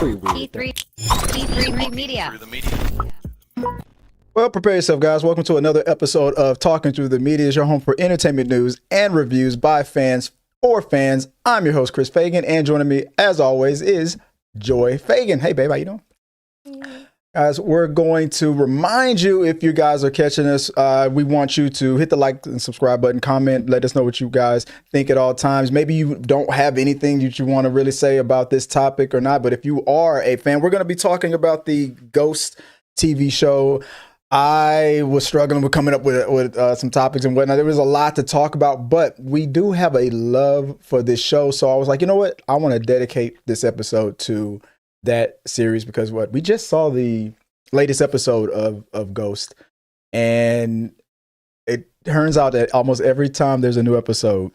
pretty weird. T3 Media. Well, prepare yourself, guys. Welcome to another episode of Talking Through the Media. It's your home for entertainment news and reviews by fans for fans. I'm your host, Chris Fagan, and joining me, as always, is Joy Fagan. Hey, babe, how you doing? Guys, we're going to remind you, if you guys are catching us, we want you to hit the like and subscribe button, comment, let us know what you guys think at all times. Maybe you don't have anything that you want to really say about this topic or not, but if you are a fan, we're going to be talking about the Ghost TV show. I was struggling with coming up with some topics and whatnot. There was a lot to talk about, but we do have a love for this show. So I was like, you know what? I want to dedicate this episode to that series because we just saw the latest episode of Ghost, and it turns out that almost every time there's a new episode,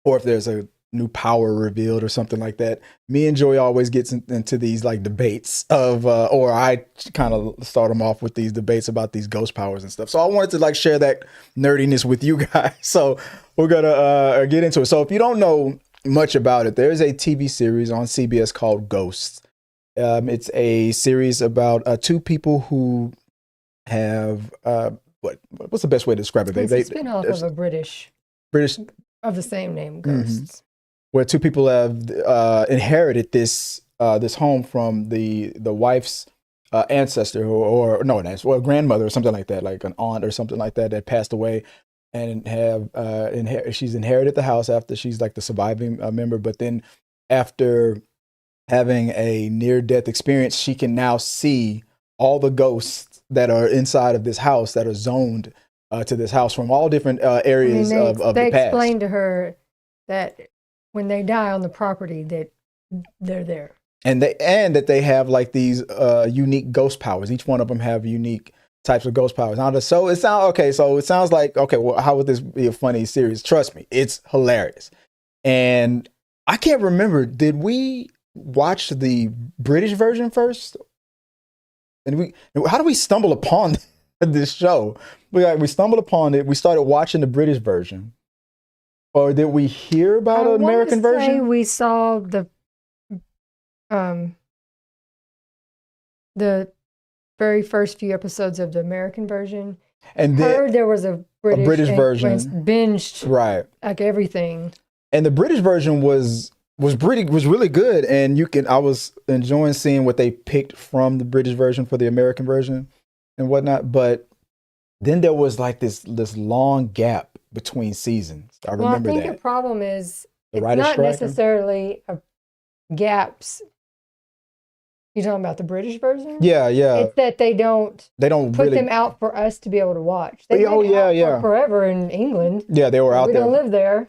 or if there's a new power revealed or something like that, me and Joey always gets into these like debates of, or I kind of start them off with these debates about these ghost powers and stuff. So I wanted to like share that nerdiness with you guys. So we're gonna get into it. So if you don't know much about it, there's a TV series on CBS called Ghosts. It's a series about two people who have what's the best way to describe it? It's a spin-off of a British of the same name, Ghosts. Where two people have inherited this home from the wife's ancestor or grandmother or something like that, like an aunt or something like that passed away, and she's inherited the house after she's like the surviving member, but then after having a near-death experience, she can now see all the ghosts that are inside of this house that are zoned to this house from all different areas of the past. They explained to her that when they die on the property, that they're there, and that they have like these unique ghost powers. Each one of them have unique types of ghost powers. So it sounds like okay. Well, how would this be a funny series? Trust me, it's hilarious. And I can't remember. Did we watch the British version first? And how do we stumble upon this show? We stumbled upon it. We started watching the British version, or did we hear about an American version? We saw the very first few episodes of the American version, and heard there was a British version. Binged right, like everything. And the British version was really good, and I was enjoying seeing what they picked from the British version for the American version and whatnot. But then there was like this long gap between seasons. I remember that. I think the problem is it's not necessarily gaps. You talking about the British version? Yeah. It's that they don't put them out for us to be able to watch. They for forever in England. Yeah, they were out there. We don't live there.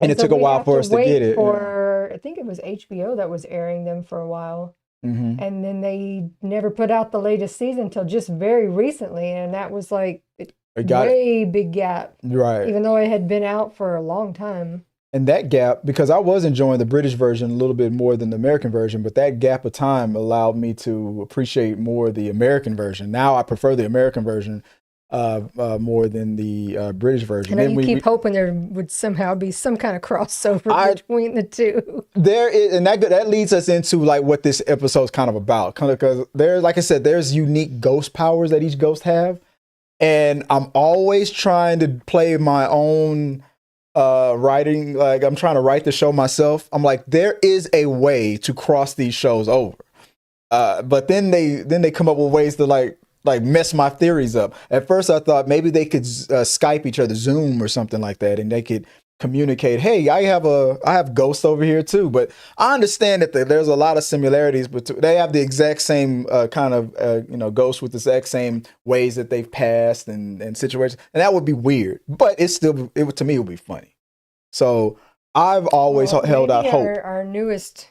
And it took a while for us to get it. I think it was HBO that was airing them for a while. Mm-hmm. And then they never put out the latest season until just very recently. And that was like a big gap. Right. Even though it had been out for a long time. And that gap, because I was enjoying the British version a little bit more than the American version, but that gap of time allowed me to appreciate more the American version. Now I prefer the American version more than the British version. And you keep hoping there would somehow be some kind of crossover between the two. There is, and that leads us into like what this episode is kind of about. Because there's, like I said, there's unique ghost powers that each ghost have, and I'm always trying to play my own writing. Like I'm trying to write the show myself. I'm like, there is a way to cross these shows over, but then they come up with ways to like mess my theories up. At first I thought maybe they could Skype each other, Zoom or something like that, and they could communicate, hey, I have ghosts over here too. But I understand that there's a lot of similarities, but they have the exact same kind of ghosts with the exact same ways that they've passed and situations, and that would be weird, but to me it would be funny. So I've always held out hope. Our newest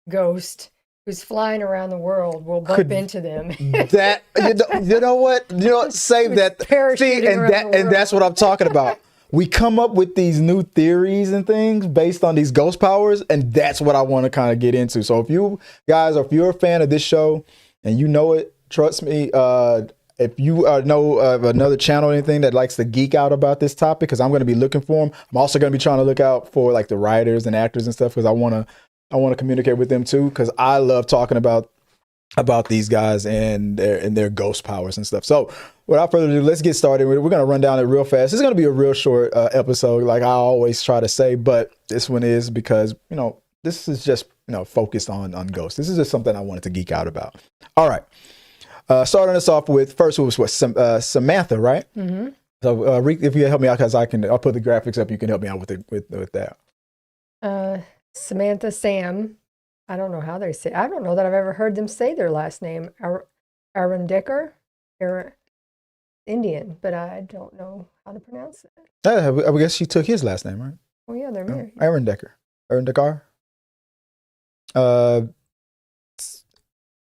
ghost, who's flying around the world, will bump into them. That you know what? Save that. See, and that's what I'm talking about. We come up with these new theories and things based on these ghost powers, and that's what I want to kind of get into. So if you guys, or if you're a fan of this show and you know it, trust me, if you know of another channel or anything that likes to geek out about this topic, because I'm going to be looking for them. I'm also going to be trying to look out for like the writers and actors and stuff, because I want to communicate with them too, because I love talking about about these guys and their ghost powers and stuff. So without further ado, let's get started. We're going to run down it real fast. It's going to be a real short episode, like I always try to say, but this one is because, this is just, focused on ghosts. This is just something I wanted to geek out about. All right. Starting us off with, first was Samantha, right? Mm-hmm. So if you help me out, because I'll put the graphics up. You can help me out with that. Samantha, Sam. I don't know how they say. I don't know that I've ever heard them say their last name. Arendecker, Indian, but I don't know how to pronounce it. I guess she took his last name, right? Oh yeah, they're married. Arendecker.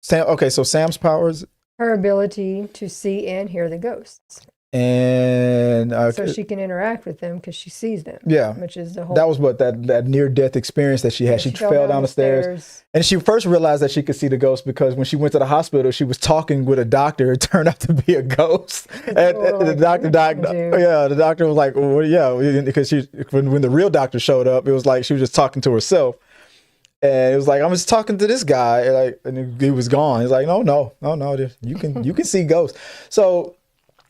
Sam. Okay, so Sam's powers. Her ability to see and hear the ghosts. And so she can interact with them because she sees them. Yeah, which is the whole. That was what that near death experience that she had. She fell down the stairs, and she first realized that she could see the ghost because when she went to the hospital, she was talking with a doctor. It turned out to be a ghost, and the doctor was like, well, yeah, because when the real doctor showed up, it was like she was just talking to herself. And it was like, I'm just talking to this guy, and he was gone. He's like, no, you can see ghosts. So,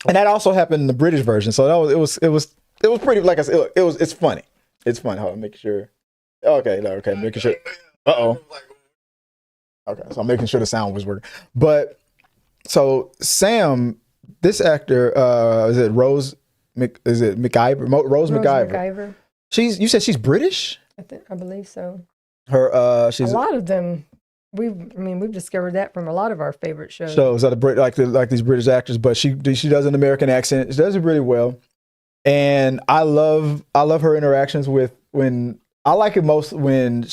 and that also happened in the British version. So it was pretty, like I said, it's funny. It's funny. Hold on, make sure. Okay, making sure. Okay, so I'm making sure the sound was working. But so Sam, this actor, is it Rose McIver? Rose McIver. You said she's British? I believe so. She's a lot of them. We've discovered that from a lot of our favorite shows. Shows that like these British actors, but she does an American accent. She does it really well, and I love her interactions I like it most when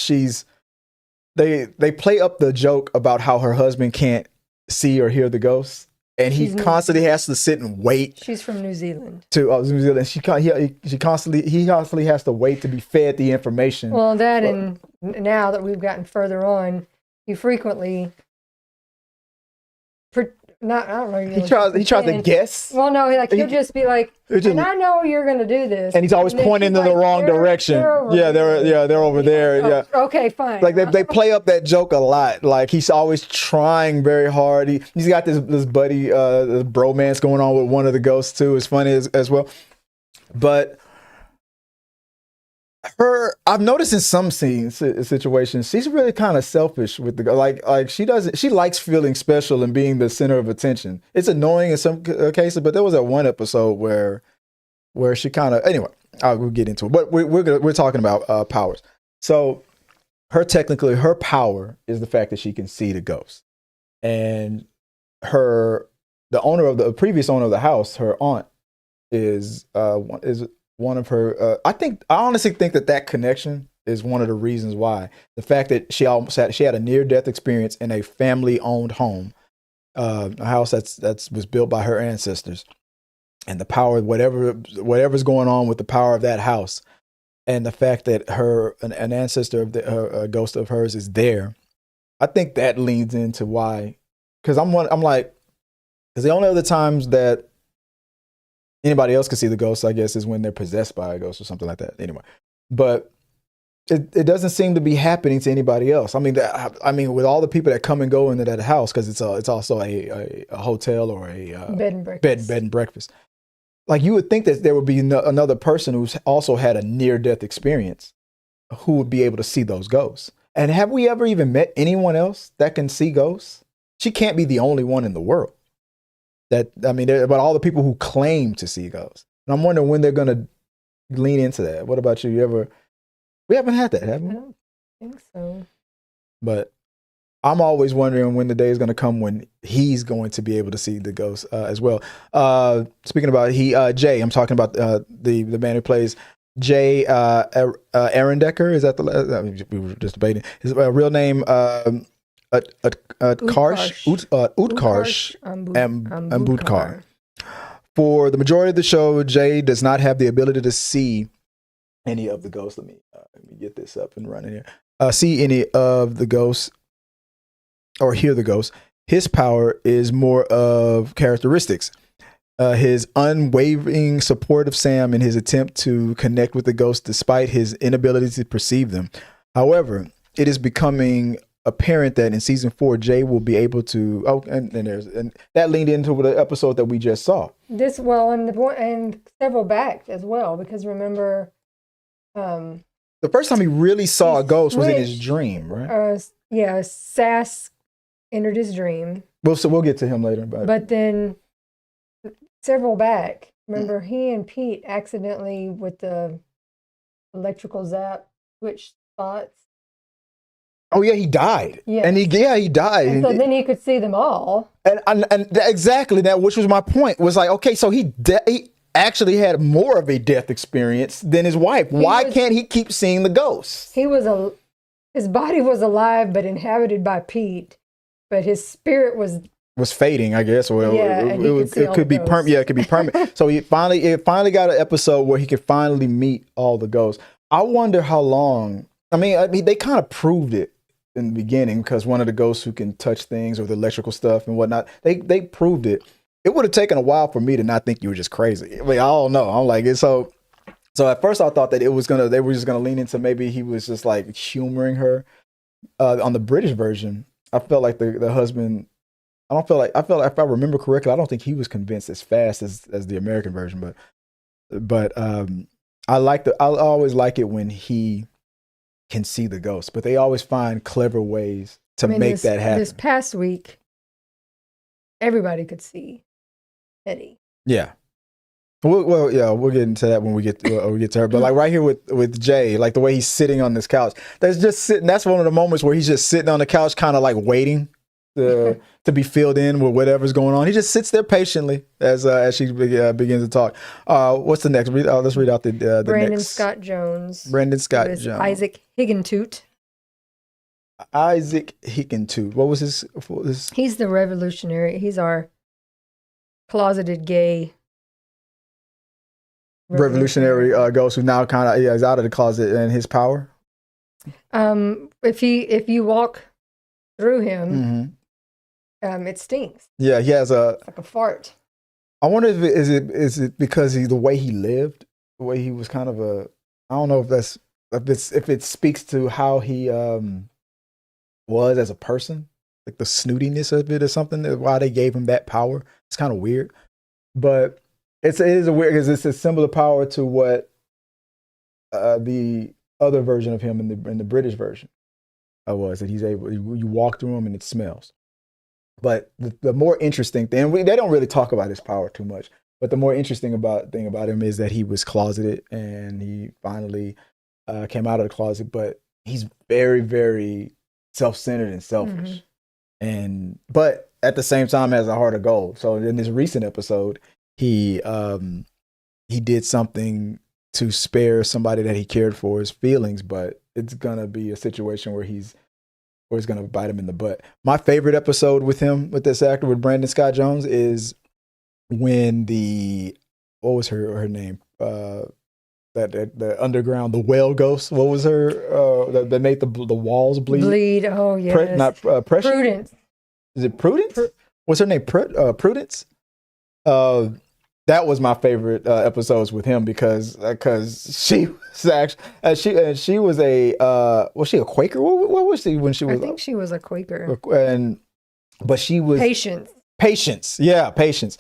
they play up the joke about how her husband can't see or hear the ghosts. And he constantly has to sit and wait. She's from New Zealand. New Zealand. He constantly has to wait to be fed the information. Well, and now that we've gotten further on, he frequently I don't know. He tries to guess. Well, no, he'll just be like, and I know you're going to do this. And he's always pointing in the wrong direction. They're over there. Oh, yeah. Okay, fine. Like they play up that joke a lot. Like he's always trying very hard. He's got this buddy, bromance going on with one of the ghosts too. It's funny as well. But I've noticed in some situations, she's really kind of selfish with like she likes feeling special and being the center of attention. It's annoying in some cases, but there was that one episode where she kind of, anyway, we'll get into it, but we're talking about powers. So her power is the fact that she can see the ghost, and the previous owner of the house, her aunt is one of her, I honestly think that connection is one of the reasons why. The fact that she had a near-death experience in a family-owned home, a house that was built by her ancestors, and the power, whatever's going on with the power of that house, and the fact that an ancestor of a ghost of hers is there, I think that leans into why. Because because the only other times that anybody else can see the ghosts, I guess, is when they're possessed by a ghost or something like that. Anyway, but it doesn't seem to be happening to anybody else. I mean, with all the people that come and go into that house, because it's also a hotel or a bed and breakfast. Like you would think that there would be another person who's also had a near-death experience who would be able to see those ghosts. And have we ever even met anyone else that can see ghosts? She can't be the only one in the world. But all the people who claim to see ghosts. And I'm wondering when they're going to lean into that. What about you? We haven't had that, have we? I don't think so. But I'm always wondering when the day is going to come when he's going to be able to see the ghosts as well. Speaking about Jay, I'm talking about the man who plays Jay Arendecker. Is that we were just debating his real name? Utkarsh Ambudkar. For the majority of the show, Jay does not have the ability to see any of the ghosts. Let me get this up and running here. See any of the ghosts or hear the ghosts. His power is more of characteristics. His unwavering support of Sam in his attempt to connect with the ghosts despite his inability to perceive them. However, it is becoming apparent that in season 4, Jay will be able to. Oh, and that leaned into the episode that we just saw. And several back as well, because remember, the first time he really saw a ghost was in his dream, right? Sass entered his dream. We'll get to him later, but then several back. Remember, he and Pete accidentally with the electrical zap switched spots. Oh yeah, he died. Yeah, and he died. And so then he could see them all. And exactly that, which was my point. Was like, okay, so he actually had more of a death experience than his wife. Why can't he keep seeing the ghosts? His body was alive but inhabited by Pete, but his spirit was fading, I guess. Well, it could be permanent. Yeah, it could be permanent. So it finally got an episode where he could finally meet all the ghosts. I wonder how long. I mean, they kind of proved it in the beginning, because one of the ghosts who can touch things or the electrical stuff and whatnot, they proved it. It would have taken a while for me to not think you were just crazy. I mean, I don't know. I'm like, so at first I thought that they were just gonna lean into maybe he was just like humoring her. On the British version, I felt like the husband. I feel like if I remember correctly, I don't think he was convinced as fast as the American version. But I always like it when he can see the ghost, but they always find clever ways to make that happen. This past week, everybody could see Eddie. Yeah. We'll get into that when we get to her. But like right here with Jay, like the way he's sitting on this couch, that's one of the moments where he's just sitting on the couch, kind of like waiting to be filled in with whatever's going on. He just sits there patiently as she begins to talk. What's the next? Let's read out the Brandon next. Scott Jones. Brandon Scott Jones. Isaac Higgintoot. Isaac Higgintoot. What was his? He's the revolutionary. He's our closeted gay revolutionary ghost who now kind of is out of the closet and his power. If you walk through him, it stinks. Yeah, he has it's like a fart. I wonder if is it because the way he lived, the way he was kind of I don't know if it speaks to how he was as a person, like the snootiness of it or something. Why they gave him that power? It's kind of weird, but it is a weird, because it's a similar power to what the other version of him in the British version was, that he's able. You walk through him and it smells. But the more interesting thing, they don't really talk about his power too much, but the more interesting thing about him is that he was closeted and he finally came out of the closet, but he's very, very self-centered and selfish. But at the same time has a heart of gold. So in this recent episode, he did something to spare somebody that he cared for his feelings, but it's gonna be a situation where he's gonna bite him in the butt. My favorite episode with this actor, with Brandon Scott Jones, is when what was her name? The underground, the whale ghost. What was her? That made the walls bleed. Oh yes. Prudence. Is it Prudence? What's her name? Prudence. That was my favorite episodes with him because she was actually she was was she a Quaker? What was she when she was? I think she was a Quaker. But she was Patience. Yeah, patience.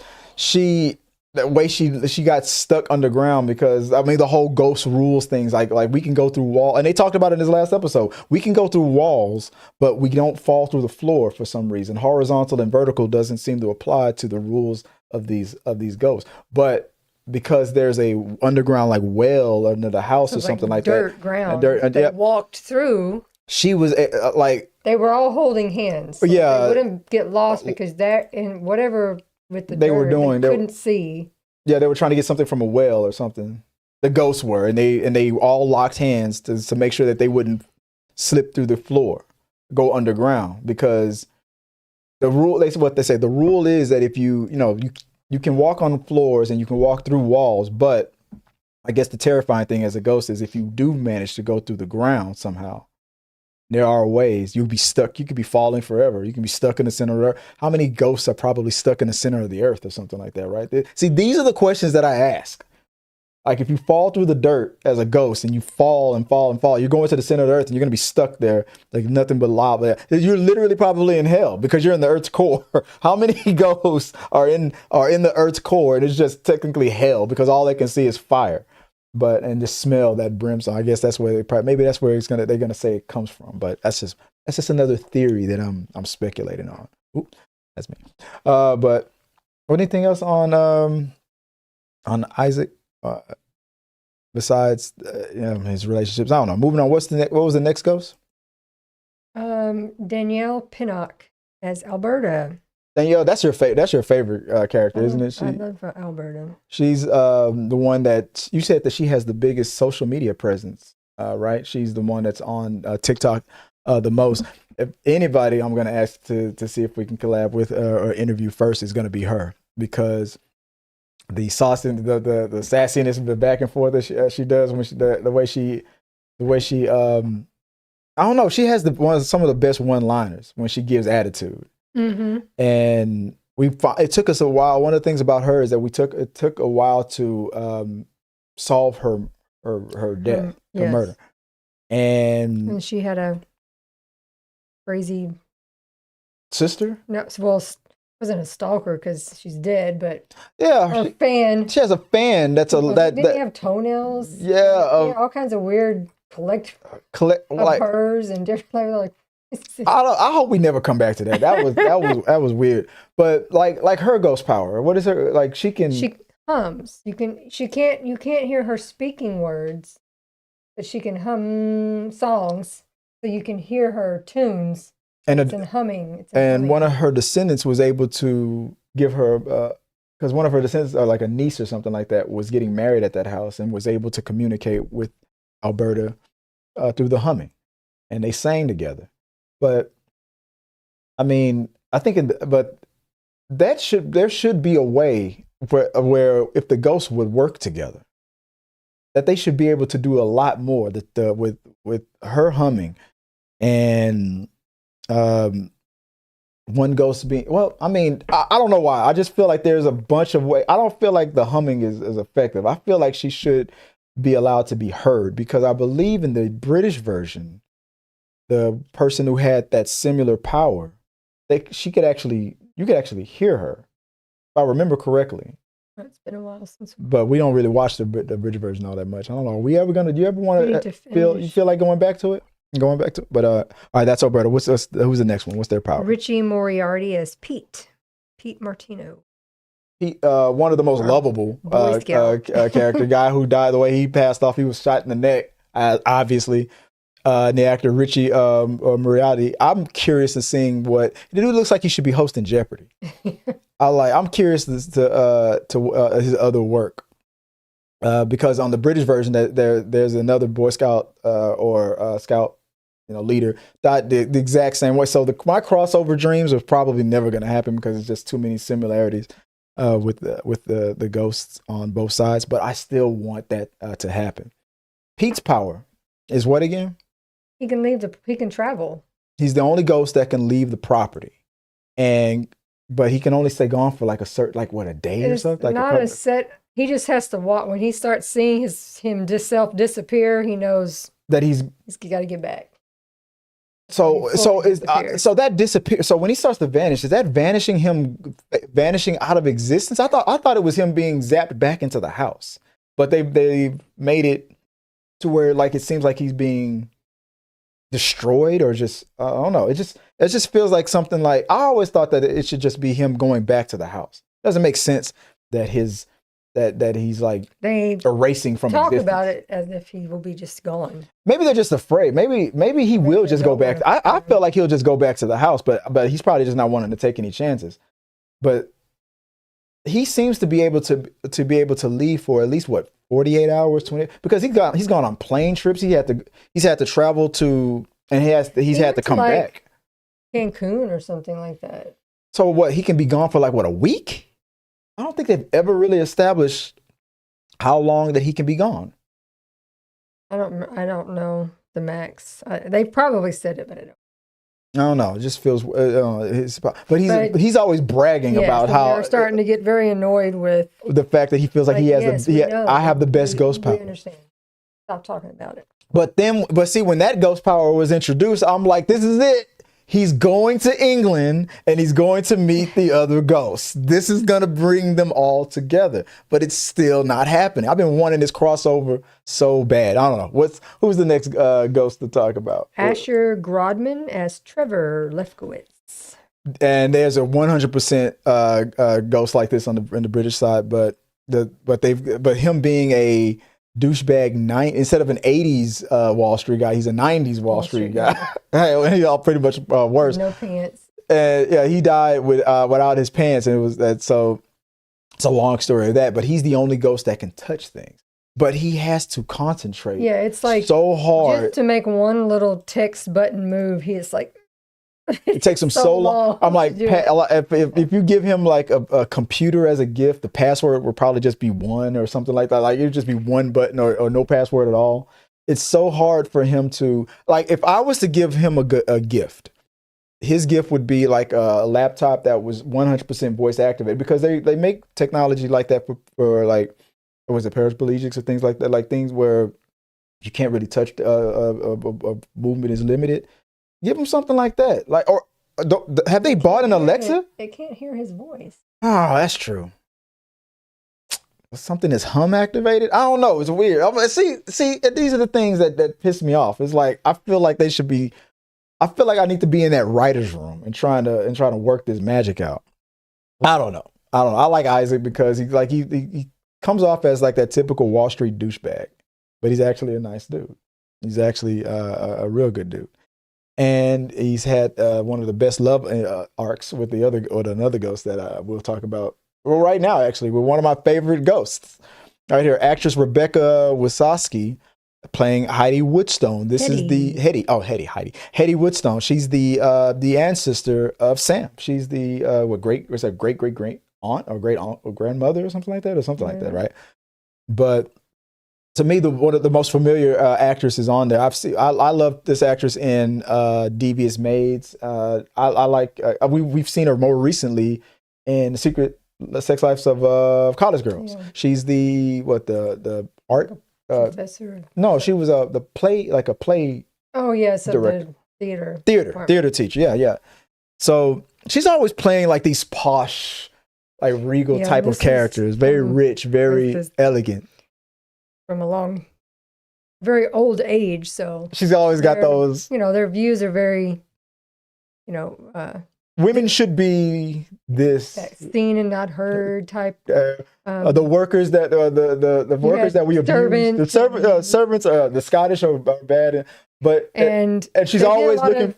The way she got stuck underground, because I mean the whole ghost rules things, like we can go through wall, and they talked about it in this last episode. We can go through walls, but we don't fall through the floor for some reason. Horizontal and vertical doesn't seem to apply to the rules of these ghosts. But because there's a underground like well under the house or something like dirt that, ground, they walked through. She was like, they were all holding hands. So they wouldn't get lost, because that in whatever. With the they were doing, they couldn't see. Yeah, they were trying to get something from a well or something. The ghosts were, and they all locked hands to make sure that they wouldn't slip through the floor, go underground, because the rule. What they say. The rule is that if you can walk on floors and you can walk through walls, but I guess the terrifying thing as a ghost is if you do manage to go through the ground somehow. There are ways you'll be stuck. You could be falling forever. You can be stuck in the center of the earth. How many ghosts are probably stuck in the center of the earth or something like that, right? See, these are the questions that I ask. Like if you fall through the dirt as a ghost and you fall and fall and fall, you're going to the center of the earth and you're going to be stuck there like nothing but lava. You're literally probably in hell because you're in the earth's core. How many ghosts are in the earth's core and it's just technically hell because all they can see is fire, and just smell that brimstone. I guess that's where maybe that's where they're gonna say it comes from. But that's just another theory that I'm speculating on. Oops, that's me. But anything else on Isaac? Besides his relationships, I don't know. Moving on, what was the next ghost? Danielle Pinnock as Alberta. Danielle, that's your favorite character, isn't it? I love Alberta. She's the one that you said that she has the biggest social media presence, right? She's the one that's on TikTok the most. If anybody, I'm going to ask to see if we can collab with or interview first is going to be her because the sauce and the sassiness, the back and forth that she does when the way she I don't know, she has some of the best one-liners when she gives attitude. Mm-hmm. And it took us a while. One of the things about her is that it took a while to solve her death, her murder, and she had a crazy sister. No, well, wasn't a stalker because she's dead, but her fan. She has a fan that's didn't have toenails. Yeah, all kinds of weird collect like hers and different like. I hope we never come back to that. That was weird. But like her ghost power. What is her like? She hums. You can't hear her speaking words, but she can hum songs. So you can hear her tunes. And it's in humming. One of her descendants was able to give her because one of her descendants, like a niece or something like that, was getting married at that house and was able to communicate with Alberta through the humming, and they sang together. But I mean, I think, but there should be a way where if the ghosts would work together, that they should be able to do a lot more. That with her humming, and one ghost being I mean, I don't know why. I just feel like there's a bunch of ways. I don't feel like the humming is effective. I feel like she should be allowed to be heard because I believe in the British version, the person who had that similar power, you could actually hear her, if I remember correctly. It's been a while since. But we don't really watch the British version all that much. I don't know. Do you ever want to feel like going back to it? But all right, that's Alberta. Who's the next one? What's their power? Richie Moriarty as Pete Martino. He one of the most lovable character, guy who died the way he passed off. He was shot in the neck, obviously. The actor Richie Moriarty. I'm curious to seeing what the dude looks like. He should be hosting Jeopardy. I'm curious to his other work. Because on the British version, there's another Boy Scout or Scout, leader died the exact same way. So my crossover dreams are probably never going to happen because it's just too many similarities with the ghosts on both sides. But I still want that to happen. Pete's power is what again? He can travel. He's the only ghost that can leave the property, but he can only stay gone for like a day or something. Not a set. He just has to walk. When he starts seeing him disappear, he knows that he's got to get back. So that disappear. So when he starts to vanish, is that vanishing out of existence? I thought it was him being zapped back into the house, but they made it to where like it seems like he's being destroyed or just I don't know. It just feels like something like I always thought that it should just be him going back to the house. Doesn't make sense that that he's like erasing from existence. Talk about it as if he will be just gone. Maybe they're just afraid. Maybe he will just go back. I feel like he'll just go back to the house, but he's probably just not wanting to take any chances. But he seems to be able to leave for at least 48 hours, 20, because he's gone on plane trips. He's had to travel to, and he's had to come back. Cancun or something like that. So what, he can be gone for a week? I don't think they've ever really established how long that he can be gone. I don't know the max. They probably said it, but I don't. I don't know. It just feels, but he's always bragging about how they're starting to get very annoyed with the fact that he feels like he has I have the best ghost power. We understand. Stop talking about it. But see, when that ghost power was introduced, I'm like, this is it. He's going to England and he's going to meet the other ghosts. This is going to bring them all together, but it's still not happening. I've been wanting this crossover so bad. I don't know. Who's the next ghost to talk about? Asher Grodman as Trevor Lefkowitz. And there's a 100% ghost like this on the British side, but him being a douchebag instead of an 80s Wall Street guy, he's a 90s Wall Street guy. He's all pretty much worse. No pants. And he died without his pants, and it was that. So it's a long story of that. But he's the only ghost that can touch things. But he has to concentrate. Yeah, it's like so hard just to make one little text button move. He's like. It takes him so long. I'm like, if you give him like a computer as a gift, the password will probably just be 1 or something like that. Like it would just be 1 button or no password at all. It's so hard for him to, like, if I was to give him a gift, his gift would be like a laptop that was 100% voice activated, because they make technology like that for like, or was it paraplegics or things like that, like things where you can't really touch, movement is limited. Give him something like that. Like, or have they bought an Alexa? They can't hear his voice. Oh, that's true. Something is hum activated. I don't know. It's weird. See, these are the things that piss me off. It's like I feel like they should be. I feel like I need to be in that writer's room and trying to work this magic out. I don't know. I like Isaac because he comes off as like that typical Wall Street douchebag, but he's actually a nice dude. He's actually a real good dude. And he's had one of the best love arcs with another ghost that we'll talk about right now, actually, with one of my favorite ghosts. Right here, actress Rebecca Wysocki playing Heidi Woodstone. This is the Hetty Woodstone. She's the ancestor of Sam. She's the great aunt or great aunt or grandmother or something like that, that, right? But to me, one of the most familiar actresses on there. I love this actress in Devious Maids. I like. We've seen her more recently in The Secret Sex Lives of College Girls. Yeah. She's the art professor. No, she was the play Oh yes, director. The theater teacher. Yeah. So she's always playing like these posh, like regal type of characters. Very rich, very elegant. From a very old age, so she's always got those. Their views are very, women should be this seen and not heard type. The workers that the workers that we abuse, the servants, the Scottish are bad, but and she's always looking.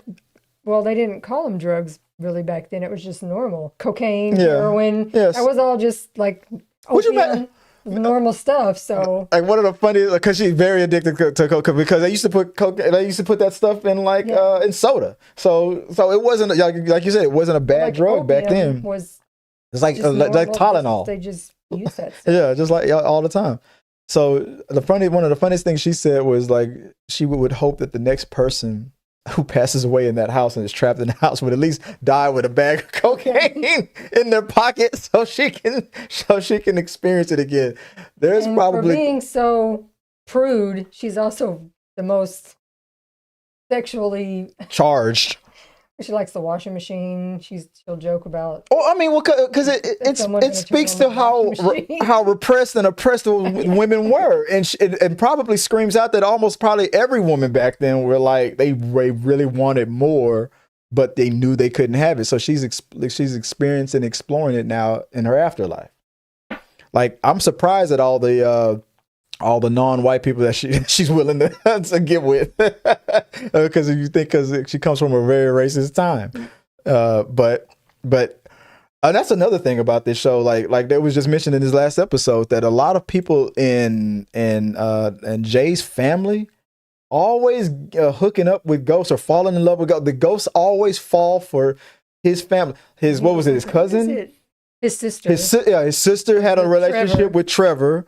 Well, they didn't call them drugs really back then. It was just normal cocaine, heroin. Yes. That was all just like opium. Normal stuff. So like one of the funny, because she's very addicted to cocaine, because they used to put that stuff in in soda. So it wasn't like you said, it wasn't a bad drug back then. It's like Tylenol. They just use that stuff. Yeah, just like all the time. So one of the funniest things she said was like she would hope that the next person who passes away in that house and is trapped in the house would at least die with a bag of cocaine in their pocket so she can experience it again. For being so prude, she's also the most sexually charged. She likes the washing machine. She'll joke about. Oh, I mean, because it speaks to how repressed and oppressed women were, and probably screams out that almost probably every woman back then were like they really wanted more, but they knew they couldn't have it. So she's experiencing, exploring it now in her afterlife. Like I'm surprised at all the non-white people that she's willing to get with, because she comes from a very racist time. But that's another thing about this show. Like that was just mentioned in this last episode, that a lot of people in Jay's family always hooking up with ghosts or falling in love with ghosts. The ghosts always fall for his family. His cousin? His sister. His sister had a relationship with Trevor.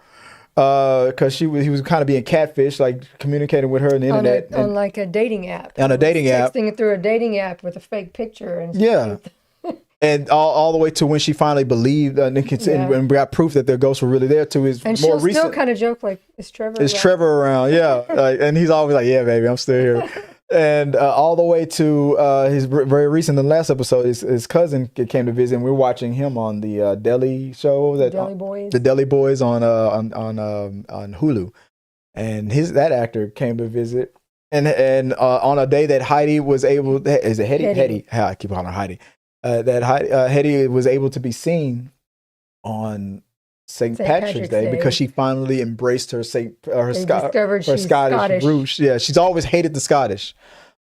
because he was kind of being catfish, like communicating with her on the internet on like a dating app. On a dating app, texting it through a dating app with a fake picture and yeah. And all the way to when she finally believed and got proof that their ghosts were really there. To his and more she'll recent, still kind of joke like, "Is Trevor around?" Trevor around? Yeah, and he's always like, "Yeah, baby, I'm still here." And all the way to his very recent, the last episode, his cousin came to visit, and we were watching him on the Deli show, the Deli Boys on Hulu, and that actor came to visit, and on a day that Heidi was able, is it Hetty? Hetty. I keep calling her Heidi. That Hetty was able to be seen on St. Patrick's Day because she finally embraced her Scottish roots. Yeah, she's always hated the Scottish.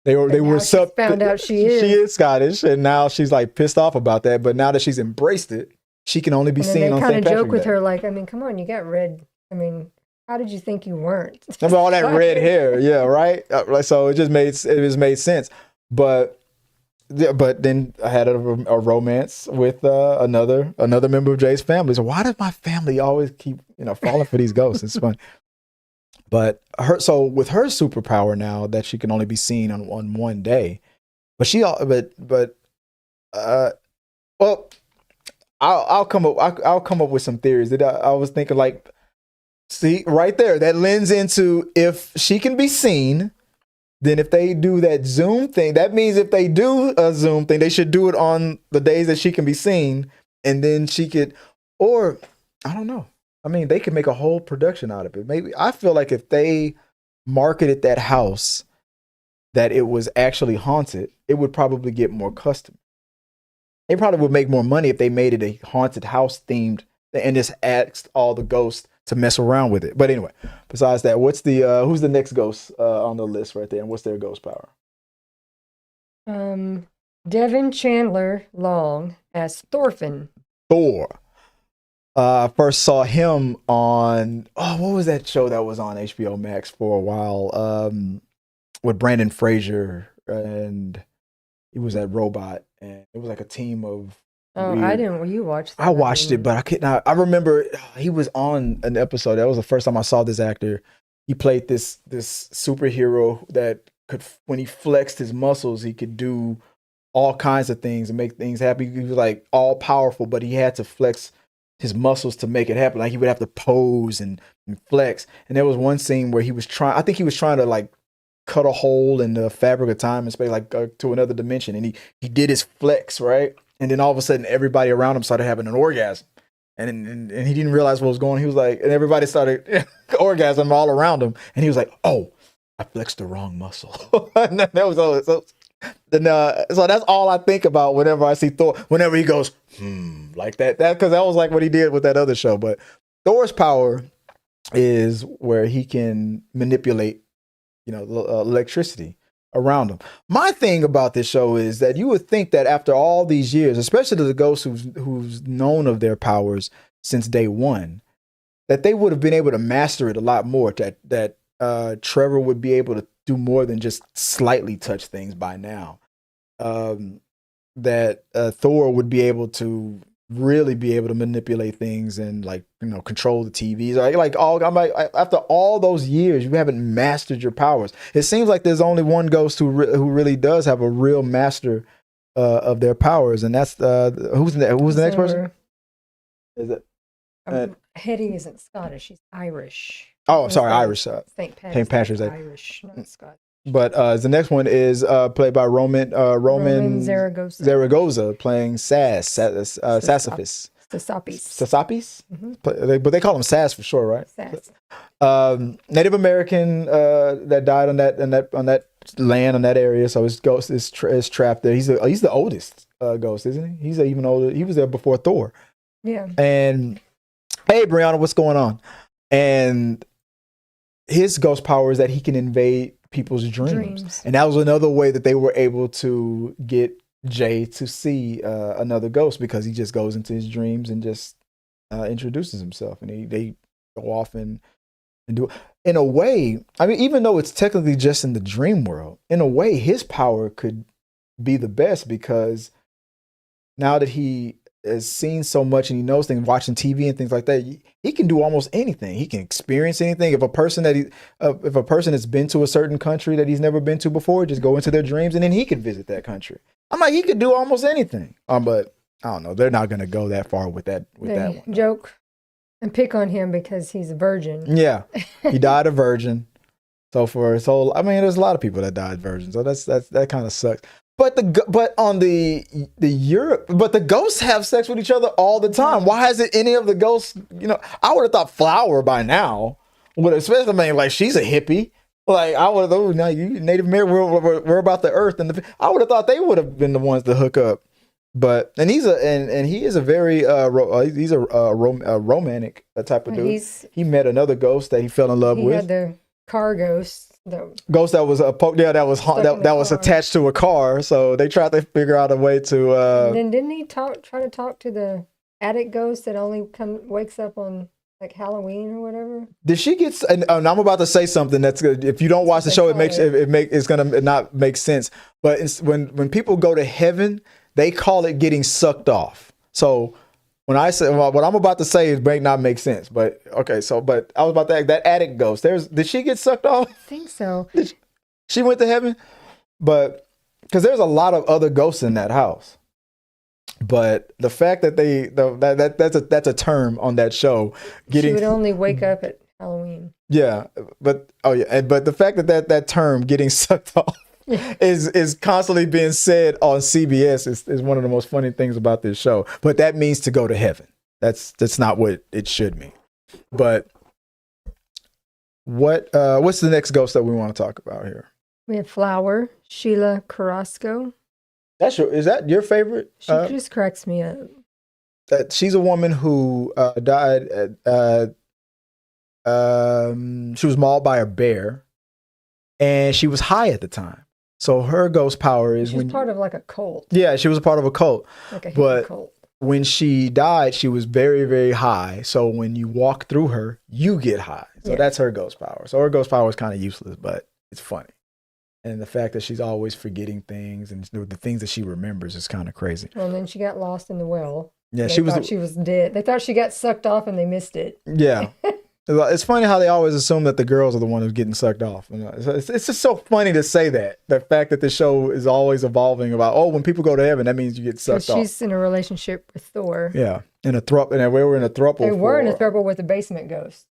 They found out she is Scottish, and now she's like pissed off about that. But now that she's embraced it, she can only be seen on St. Patrick's Day. They kind of joke with her like, I mean, come on, you got red. I mean, how did you think you weren't? Remember all that red hair, yeah, right. So it just made sense, but then I had a romance with another member of Jay's family. So why does my family always keep falling for these ghosts? It's fun. But with her superpower now that she can only be seen on one day, I'll come up with some theories that I was thinking, like, see right there, that lends into, if she can be seen, then if they do that Zoom thing, that means if they do a Zoom thing, they should do it on the days that she can be seen. And then she could, or I don't know. I mean, they could make a whole production out of it. Maybe I feel like if they marketed that house that it was actually haunted, it would probably get more customers. They probably would make more money if they made it a haunted house themed and just asked all the ghosts to mess around with it. But anyway, besides that, what's the who's the next ghost on the list right there, and what's their ghost power? Devin Chandler Long as Thorfinn. Thor. First saw him on what was that show that was on HBO Max for a while? With Brandon Fraser, and he was that robot, and it was like a team of. Oh, weird. I didn't. You watched that? I watched it, but I could not. I remember he was on an episode. That was the first time I saw this actor. He played this superhero that could, when he flexed his muscles, he could do all kinds of things and make things happen. He was like all powerful, but he had to flex his muscles to make it happen. Like he would have to pose and flex. And there was one scene where he was trying to like cut a hole in the fabric of time and space, like to another dimension. And he did his flex, right? And then all of a sudden, everybody around him started having an orgasm, and he didn't realize what was going on. He was like, and everybody started orgasm all around him, and he was like, "Oh, I flexed the wrong muscle." And that was all. So that's all I think about whenever I see Thor. Whenever he goes, like that because that was like what he did with that other show. But Thor's power is where he can manipulate, electricity around him. My thing about this show is that you would think that after all these years, especially the ghosts who's known of their powers since day one, that they would have been able to master it a lot more. That Trevor would be able to do more than just slightly touch things by now. That Thor would be able to really be able to manipulate things and control the TVs. After all those years, you haven't mastered your powers. It seems like there's only one ghost who really does have a real master of their powers, and that's who's the next person? Is it? Hetty isn't Scottish; she's Irish. Oh, sorry, Irish. St. Patrick's Day. Irish, not Scottish. But the next one is played by Roman Zaragoza playing Sassafis. Sassapis? Mm-hmm. But they call him Sass for sure, right? Sass. Native American that died on that land, on that area. So his ghost is trapped there. He's the oldest ghost, isn't he? He's even older. He was there before Thor. Yeah. And hey, Brianna, what's going on? And his ghost power is that he can invade people's dreams. And that was another way that they were able to get Jay to see another ghost, because he just goes into his dreams and just introduces himself, and they go off and do it. In a way, I mean, even though it's technically just in the dream world, in a way his power could be the best, because now that he has seen so much and he knows things, watching TV and things like that. He can do almost anything. He can experience anything. If a person has been to a certain country that he's never been to before, just go into their dreams and then he could visit that country. I'm like, he could do almost anything. But I don't know. They're not going to go that far with that one. Joke and pick on him because he's a virgin. Yeah, he died a virgin. So there's a lot of people that died virgins. So that kind of sucks. But the ghosts have sex with each other all the time. Why hasn't any of the ghosts? I would have thought Flower by now would, especially like she's a hippie. Like I would have, now you Native American, we're about the earth, and I would have thought they would have been the ones to hook up. But he is a very romantic type of dude. He met another ghost that he fell in love with. He had the car ghost. Ghost that was that was attached to a car, so they tried to figure out a way to. And then didn't he try to talk to the attic ghost that only wakes up on like Halloween or whatever? Did she get? And I'm about to say something that's good. If you don't watch the show, it's gonna not make sense. But when people go to heaven, they call it getting sucked off. So. When I say what I'm about to say, it may not make sense, but okay. But I was about to ask that attic ghost. Did she get sucked off? I think so. She went to heaven, but because there's a lot of other ghosts in that house. But the fact that that's a term on that show. She would only wake up at Halloween. Yeah, but the fact that term getting sucked off. is constantly being said on CBS is one of the most funny things about this show. But that means to go to heaven. That's not what it should mean. But what's the next ghost that we want to talk about here? We have Flower, Sheila Carrasco. Is that your favorite? She just cracks me up. She's a woman who died she was mauled by a bear, and she was high at the time. So her ghost power is she was part of like a cult. Yeah, she was a part of a cult. Like a hippie cult. When she died, she was very, very high. So when you walk through her, you get high. So that's her ghost power. So her ghost power is kind of useless, but it's funny. And the fact that she's always forgetting things and the things that she remembers is kind of crazy. Well, and then she got lost in the well. Yeah, she was dead. They thought she got sucked off and they missed it. Yeah. It's funny how they always assume that the girls are the one who's getting sucked off. It's just so funny to say that. The fact that the show is always evolving about, when people go to heaven, that means you get sucked off. She's in a relationship with Thor. Yeah, in a throuple. And we were in a throuple. They were in a throuple with a basement ghost.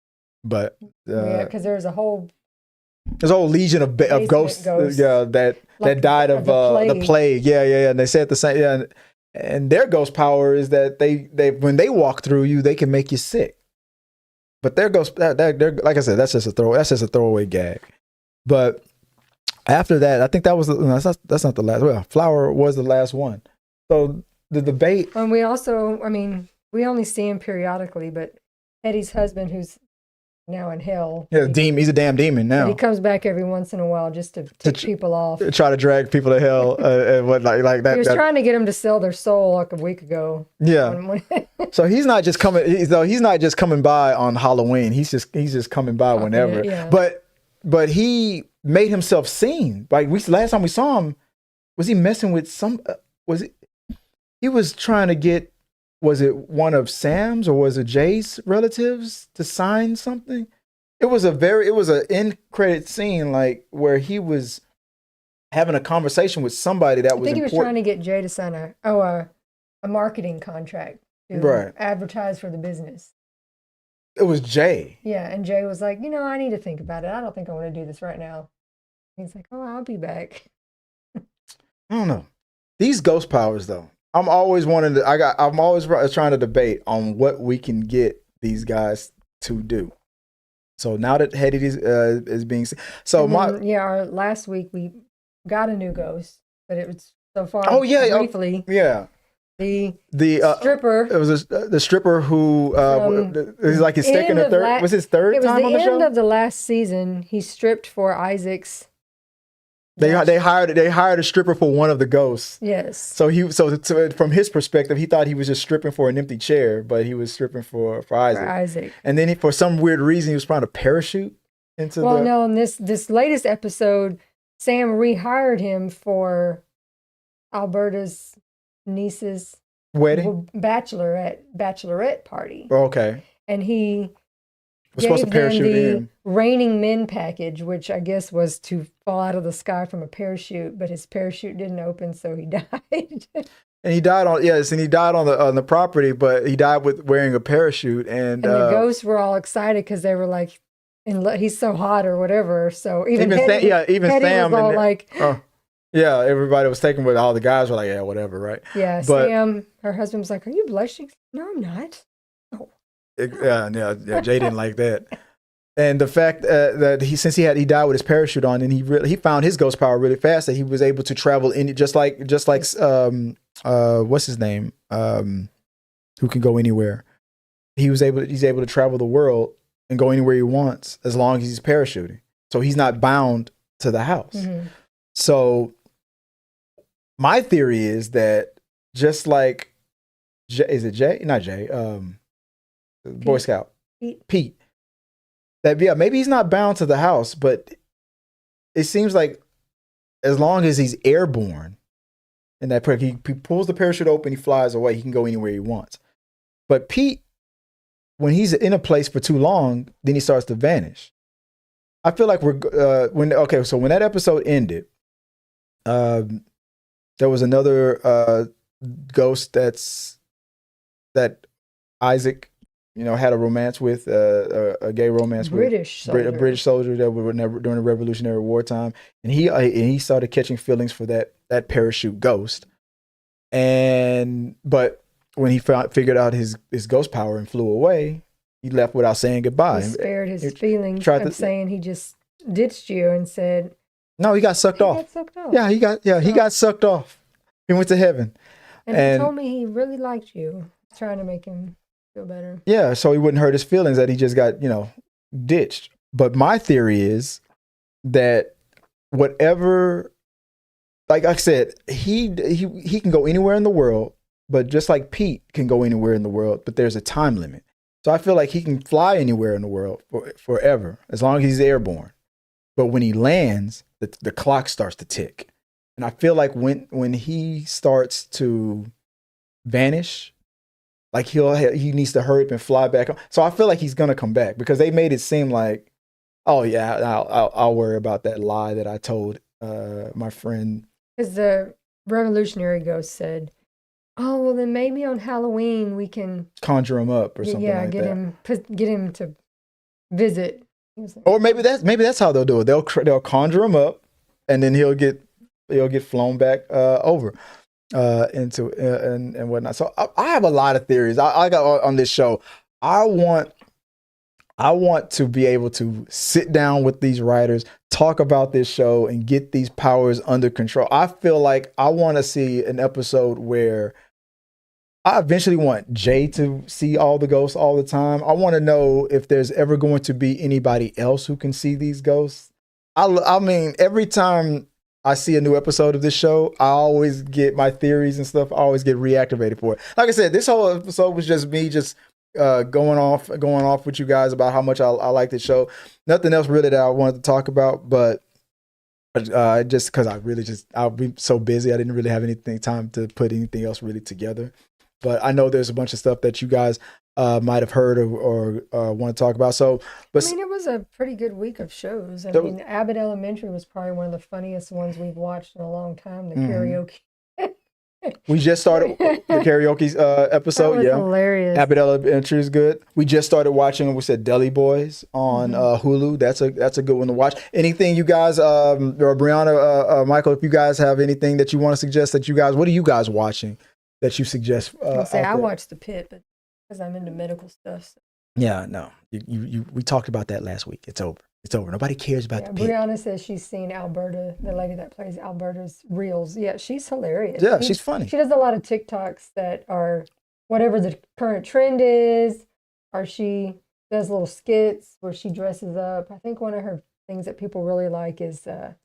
But because there's a whole legion of ghosts. That died of the plague. Yeah. And they said the same. Yeah, and their ghost power is that they when they walk through you, they can make you sick. But their ghost, they're like I said, that's just a throwaway gag. But after that, I think that's not the last. Well, Flower was the last one. So the debate. And we also, we only see him periodically, but Eddie's husband, who's now in hell. Yeah, he's a damn demon now. He comes back every once in a while just to tick people off. Try to drag people to hell. And what like that. He was trying to get them to sell their soul like a week ago. Yeah. So he's not just coming. He's not just coming by on Halloween. He's just coming by whenever. Yeah. But he made himself seen. Like last time we saw him, was he messing with some? He was trying to get. Was it one of Sam's or was it Jay's relatives to sign something? It was an end credit scene, like where he was having a conversation with somebody that was important. I think he was trying to get Jay to sign a marketing contract to advertise for the business. It was Jay. Yeah, and Jay was like, I need to think about it. I don't think I want to do this right now. He's like, I'll be back. I don't know. These ghost powers, though. I'm always trying to debate on what we can get these guys to do. So now that Hetty is being seen. So our last week we got a new ghost, but it was so far briefly. The stripper. It was the stripper who is like his second or third. Was his third time on the show? It was the end of the last season. He stripped for Isaac's. They hired a stripper for one of the ghosts. Yes. So from his perspective, he thought he was just stripping for an empty chair, but he was stripping for Isaac. For Isaac. And then for some weird reason, he was trying to parachute into. Well, no. In this latest episode, Sam rehired him for Alberta's niece's wedding, bachelorette party. Okay. And he was supposed to parachute in. Raining Men package, which I guess was to fall out of the sky from a parachute, but his parachute didn't open, so he died. And he died on the property, but he died with wearing a parachute. And the ghosts were all excited because they were like, he's so hot or whatever. So even Hetty Sam was all like, yeah, everybody was taken with all the guys were like, yeah, whatever, right? Yeah, but Sam, her husband was like, "Are you blushing?" No, I'm not. Oh. Yeah, Jay didn't like that. And the fact that he died with his parachute on, and he found his ghost power really fast, that he was able to travel in just like what's his name, who can go anywhere. He's able to travel the world and go anywhere he wants as long as he's parachuting. So he's not bound to the house. Mm-hmm. So my theory is that just like is it Jay? Not Jay. Boy Scout Pete. That maybe he's not bound to the house, but it seems like as long as he's airborne, and that he pulls the parachute open, he flies away. He can go anywhere he wants. But Pete, when he's in a place for too long, then he starts to vanish. I feel like when that episode ended, there was another ghost that Isaac, had a romance with, a gay romance with a British soldier that were never during the Revolutionary War time, and he started catching feelings for that parachute ghost, but when he figured out his ghost power and flew away, he left without saying goodbye. He spared his feelings of saying he just ditched you and said, no, he got sucked off. Yeah, he got sucked off. He went to heaven. And he told me he really liked you, trying to make him feel better. Yeah, so he wouldn't hurt his feelings that he just got, ditched. But my theory is that whatever, like I said, he can go anywhere in the world, but just like Pete can go anywhere in the world, but there's a time limit. So I feel like he can fly anywhere in the world forever, as long as he's airborne. But when he lands, the clock starts to tick. And I feel like when he starts to vanish, like he needs to hurry up and fly back. So I feel like he's gonna come back, because they made it seem like, oh yeah, I'll worry about that lie that I told my friend. Because the Revolutionary Ghost said, "Oh well, then maybe on Halloween we can conjure him up or something like that. Get him to visit." Or maybe that's how they'll do it. They'll conjure him up, and then he'll get flown back over into and whatnot. So I have a lot of theories. I got on this show. I want to be able to sit down with these writers, talk about this show, and get these powers under control. I feel like I want to see an episode where I eventually want Jay to see all the ghosts all the time. I want to know if there's ever going to be anybody else who can see these ghosts. I mean, every time I see a new episode of this show, I always get my theories and stuff. I always get reactivated for it. Like I said, this whole episode was just me going off with you guys about how much I like this show. Nothing else really that I wanted to talk about, but just because I'll be so busy, I didn't really have anything time to put anything else really together. But I know there's a bunch of stuff that you guys might have heard or want to talk about. So, but it was a pretty good week of shows. Abbott Elementary was probably one of the funniest ones we've watched in a long time. The karaoke. We just started the karaoke episode. That was hilarious. Abbott Elementary is good. We just started watching. We said Deli Boys on Hulu. That's a good one to watch. Anything you guys or Brianna, Michael, if you guys have anything that you want to suggest what are you guys watching that you suggest? I watched The Pit, but because I'm into medical stuff. So. Yeah, no, we talked about that last week. It's over. Nobody cares about The Pit. Brianna says she's seen Alberta, the lady that plays Alberta's reels. Yeah, she's hilarious. Yeah, she's funny. She does a lot of TikToks that are whatever the current trend is, or she does little skits where she dresses up. I think one of her things that people really like is a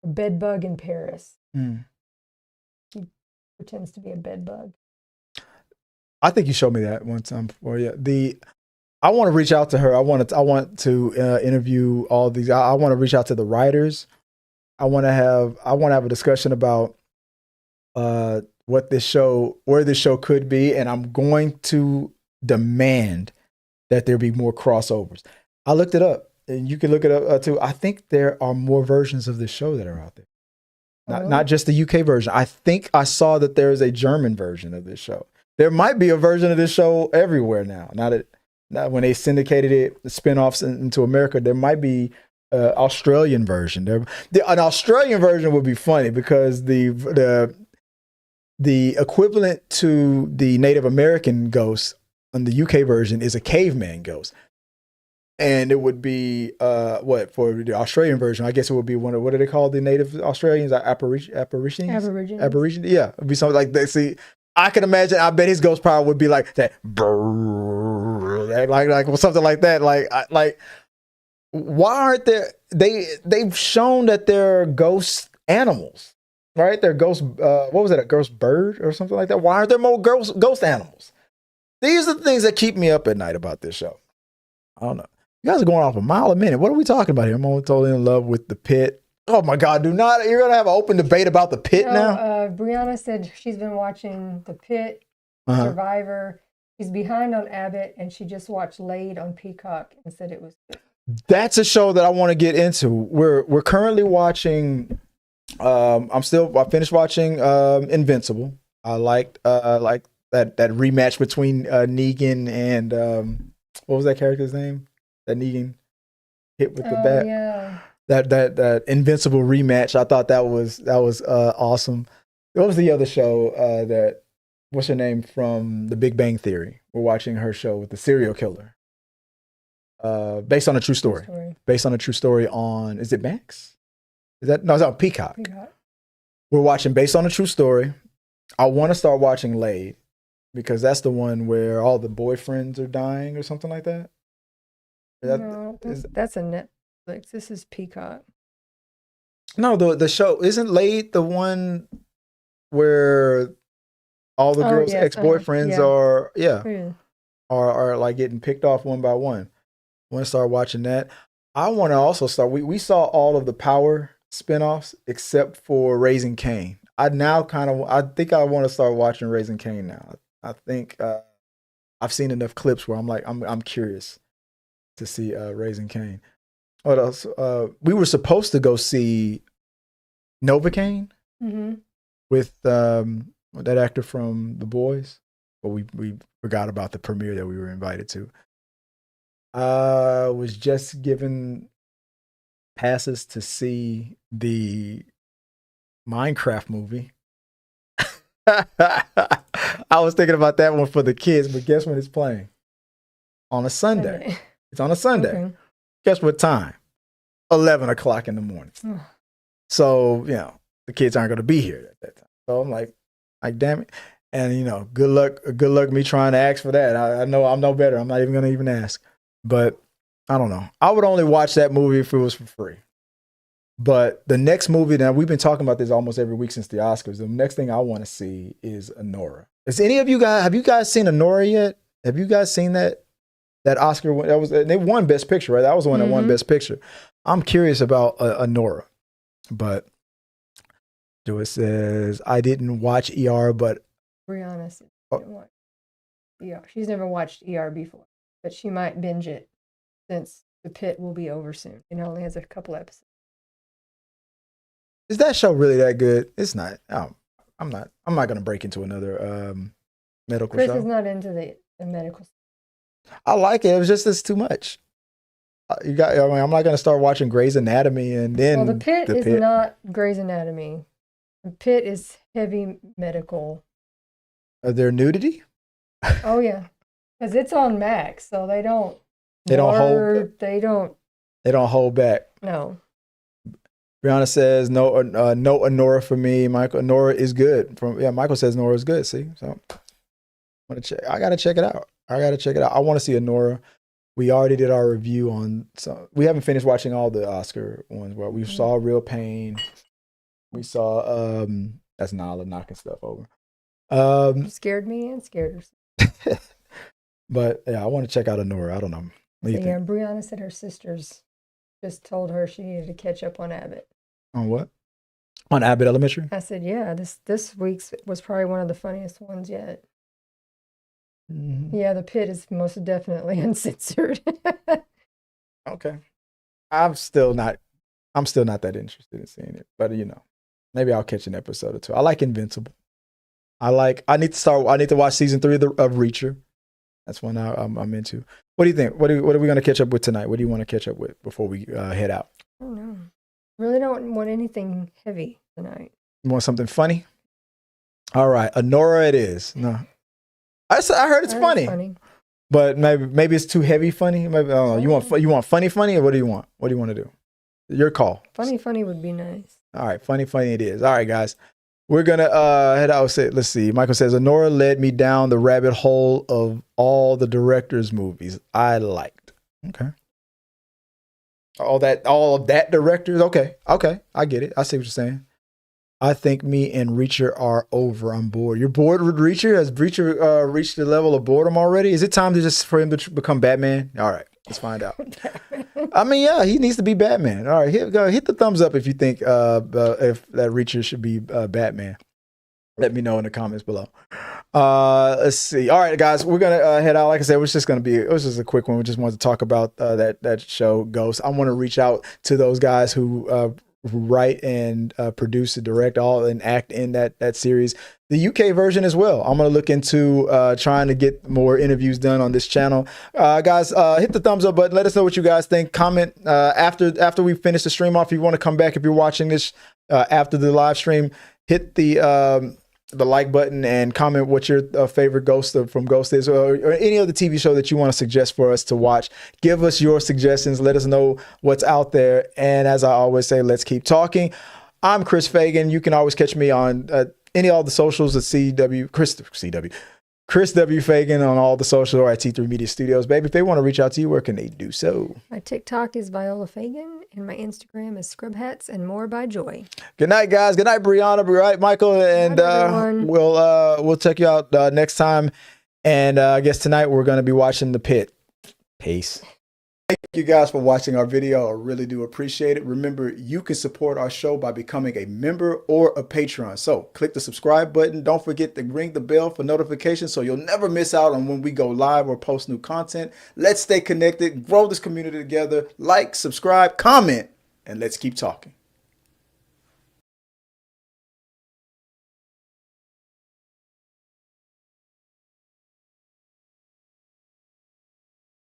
bed bug in Paris. She pretends to be a bed bug. I think you showed me that one time before. Yeah, I want to reach out to her. I want to interview all these. I want to reach out to the writers. I want to have a discussion about where this show could be, and I'm going to demand that there be more crossovers. I looked it up, and you can look it up too. I think there are more versions of this show that are out there. Not just the UK version. I think I saw that there is a German version of this show. There might be a version of this show everywhere now. Now when they syndicated it, the spinoffs into America, there might be an Australian version. An Australian version would be funny because the equivalent to the Native American ghost on the UK version is a caveman ghost. And it would be for the Australian version? I guess it would be what do they call the Native Australians? Aborigines. Yeah, it'd be something like that. See, I can imagine. I bet his ghost power would be like that, like something like that. Like, why aren't there? They've shown that they're ghost animals, right? They're ghost. What was that? A ghost bird or something like that? Why aren't there more ghost animals? These are the things that keep me up at night about this show. I don't know. You guys are going off a mile a minute. What are we talking about here? I'm only totally in love with The Pit. Oh my God, you're going to have an open debate about The Pit now? Brianna said she's been watching The Pit, Survivor. She's behind on Abbott, and she just watched Laid on Peacock and said it was good. That's a show that I want to get into. We're currently watching, I finished watching Invincible. I liked that rematch between Negan and, what was that character's name? That Negan hit with the bat. Yeah. That Invincible rematch. I thought that was awesome. What was the other show what's her name from The Big Bang Theory? We're watching her show with the serial killer. Based on a true story. Based on a true story on, is it Max? It's on Peacock. We're watching Based on a True Story. I want to start watching Laid because that's the one where all the boyfriends are dying or something like that. That's a Netflix. This is Peacock. No, the show isn't Laid the one where all the girls' ex-boyfriends are like getting picked off one by one. I want to start watching that. I want to also start. We saw all of the Power spinoffs except for Raising Cain. I think I want to start watching Raising Cain now. I think I've seen enough clips where I'm curious to see Raising Cain. What else? We were supposed to go see Novocaine with that actor from The Boys, but we forgot about the premiere that we were invited to. Was just given passes to see the Minecraft movie. I was thinking about that one for the kids, but guess when it's playing? On a Sunday. It's on a Sunday. Okay. Guess what time? 11 o'clock in the morning. So, the kids aren't going to be here at that time. So I'm like, damn it. And, good luck me trying to ask for that. I know I'm no better. I'm not even going to even ask. But I don't know. I would only watch that movie if it was for free. But the next movie, now we've been talking about this almost every week since the Oscars. The next thing I want to see is Anora. Have you guys seen Anora yet? Have you guys seen that Oscar? They won Best Picture, right? That was the one that won Best Picture. I'm curious about Anora. But Joy says, I didn't watch ER, but Brianna said she didn't watch ER. She's never watched ER before, but she might binge it since The Pit will be over soon. It only has a couple episodes. Is that show really that good? It's not. I'm not going to break into another medical show. Chris is not into the medical. I like it. It's too much. I'm not going to start watching Grey's Anatomy and then. Well, The Pit is not Grey's Anatomy. The Pit is heavy medical. Are there nudity? Oh yeah, because it's on Max, so they don't. They don't hold back. No. Brianna says no Anora for me. Michael, Anora is good. Michael says Anora is good. See, so I gotta check it out. I want to see Anora. We already did our review on. So we haven't finished watching all the Oscar ones. But we saw Real Pain. We saw that's Nala knocking stuff over. Scared me and scared her. But yeah, I want to check out Anora. I don't know. Yeah, Brianna said her sisters just told her she needed to catch up on Abbott. On what? On Abbott Elementary? I said, yeah, this week's was probably one of the funniest ones yet. Mm-hmm. Yeah, the pit is most definitely uncensored. Okay. I'm still not that interested in seeing it, but maybe I'll catch an episode or two. I like Invincible. I need to watch season 3 of Reacher. That's one I'm into. What do you think? What are we going to catch up with tonight? What do you want to catch up with before we head out? I don't know. Really don't want anything heavy tonight. You want something funny? All right, Honora it is. No. I heard it's funny. But maybe it's too heavy funny. Maybe I don't know. You want funny, or what do you want? What do you want to do? Your call. Funny would be nice. All right, funny it is. All right, guys. We're gonna head out. Let's see. Michael says Honora led me down the rabbit hole of all the director's movies I liked. Okay. All of that directors. Okay. I get it. I see what you're saying. I think me and Reacher are over. I'm bored. You're bored with Reacher? Has Reacher reached the level of boredom already? Is it time for him to become Batman? All right, let's find out. I mean, yeah, he needs to be Batman. All right, hit the thumbs up if you think if that Reacher should be Batman. Let me know in the comments below. Let's see. All right, guys, we're gonna head out. Like I said, it was just a quick one. We just wanted to talk about that show Ghost. I want to reach out to those guys who write and produce and direct all and act in that series, the UK version as well. I'm going to look into trying to get more interviews done on this channel. Guys, hit the thumbs up button. Let us know what you guys think. Comment after we finish the stream off. If you want to come back, if you're watching this after the live stream, hit the like button and comment what your favorite Ghost from Ghost is, or any other TV show that you want to suggest for us to watch. Give us your suggestions. Let us know what's out there. And as I always say, let's keep talking. I'm Chris Fagan. You can always catch me on any of the socials at Chris W. Fagan on all the socials, or at T3 Media Studios. Baby, if they want to reach out to you, where can they do so? My TikTok is Viola Fagan, and my Instagram is Scrub Hats and More by Joy. Good night, guys. Good night, Brianna. Good night, Michael. And we'll check you out next time. And I guess tonight we're going to be watching The Pit. Peace. Thank you guys for watching our video. I really do appreciate it. Remember, you can support our show by becoming a member or a patron. So click the subscribe button. Don't forget to ring the bell for notifications so you'll never miss out on when we go live or post new content. Let's stay connected, grow this community together. Like, subscribe, comment, and let's keep talking.